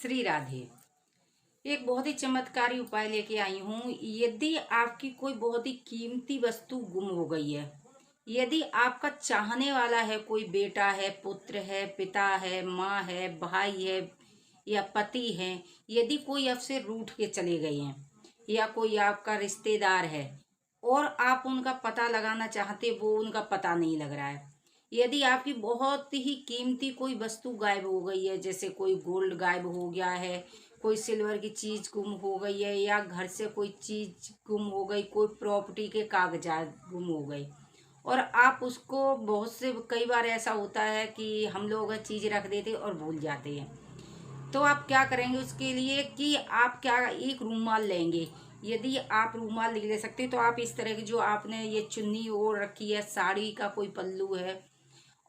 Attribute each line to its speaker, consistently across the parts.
Speaker 1: श्री राधे। एक बहुत ही चमत्कारी उपाय लेके आई हूँ। यदि आपकी कोई बहुत ही कीमती वस्तु गुम हो गई है, यदि आपका चाहने वाला है, कोई बेटा है, पुत्र है, पिता है, माँ है, भाई है या पति है, यदि कोई आपसे रूठ के चले गए हैं या कोई आपका रिश्तेदार है और आप उनका पता लगाना चाहते, वो उनका पता नहीं लग रहा है, यदि आपकी बहुत ही कीमती कोई वस्तु गायब हो गई है, जैसे कोई गोल्ड गायब हो गया है, कोई सिल्वर की चीज गुम हो गई है, या घर से कोई चीज गुम हो गई, कोई प्रॉपर्टी के कागजात गुम हो गए और आप उसको बहुत से कई बार ऐसा होता है कि हम लोग चीज रख देते और भूल जाते हैं। तो आप क्या करेंगे उसके लिए कि आप क्या एक रूमाल लेंगे। यदि आप रूमाल नहीं ले सकते तो आप इस तरह की जो आपने ये चुन्नी ओढ़ रखी है, साड़ी का कोई पल्लू है,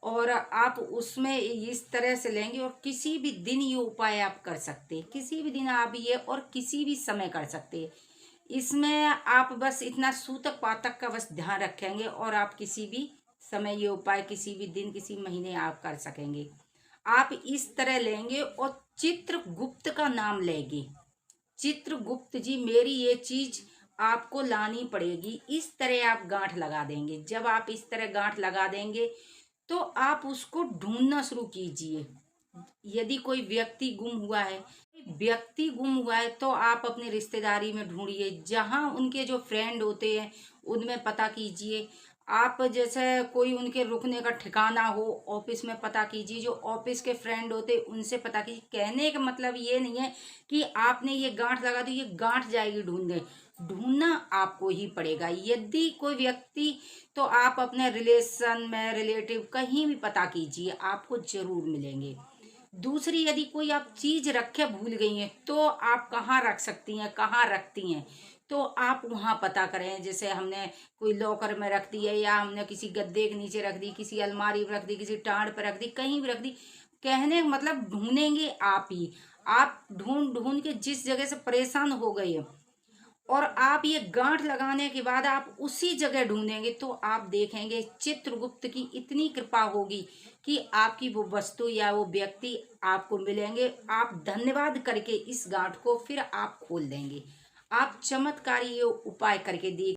Speaker 1: और आप उसमें इस तरह से लेंगे और किसी भी दिन ये उपाय आप कर सकते हैं। किसी भी दिन आप ये और किसी भी समय कर सकते हैं। इसमें आप बस इतना सूतक पातक का बस ध्यान रखेंगे और आप किसी भी समय ये उपाय, किसी भी दिन, किसी महीने आप कर सकेंगे। आप इस तरह लेंगे और चित्रगुप्त का नाम लेंगे। चित्रगुप्त जी, मेरी ये चीज आपको लानी पड़ेगी। इस तरह आप गांठ लगा देंगे। जब आप इस तरह गांठ लगा देंगे तो आप उसको ढूंढना शुरू कीजिए। यदि कोई व्यक्ति गुम हुआ है तो आप अपनी रिश्तेदारी में ढूंढिए, जहां उनके जो फ्रेंड होते हैं उनमें पता कीजिए। आप जैसे कोई उनके रुकने का ठिकाना हो, ऑफिस में पता कीजिए। जो ऑफिस के फ्रेंड होते उनसे पता कीजिए। कहने का मतलब ये नहीं है कि आपने ये गांठ लगा दी, ये गांठ जाएगी ढूंढने। ढूंढना आपको ही पड़ेगा। यदि कोई व्यक्ति, तो आप अपने रिलेशन में, रिलेटिव कहीं भी पता कीजिए, आपको जरूर मिलेंगे। दूसरी, यदि कोई आप चीज रखे भूल गई हैं तो आप कहाँ रख सकती हैं, कहाँ रखती हैं, तो आप वहाँ पता करें। जैसे हमने कोई लॉकर में रख दी है, या हमने किसी गद्दे के नीचे रख दी, किसी अलमारी में रख दी, किसी टांड पर रख दी, कहीं भी रख दी। कहने का मतलब ढूंढेंगे आप ही। आप ढूंढ ढूंढ के जिस जगह से परेशान हो गए हैं और आप ये गांठ लगाने के बाद आप उसी जगह ढूंढेंगे, तो आप देखेंगे चित्रगुप्त की इतनी कृपा होगी कि आपकी वो वस्तु या वो व्यक्ति आपको मिलेंगे। आप धन्यवाद करके इस गांठ को फिर आप खोल देंगे। आप चमत्कारी ये उपाय करके देख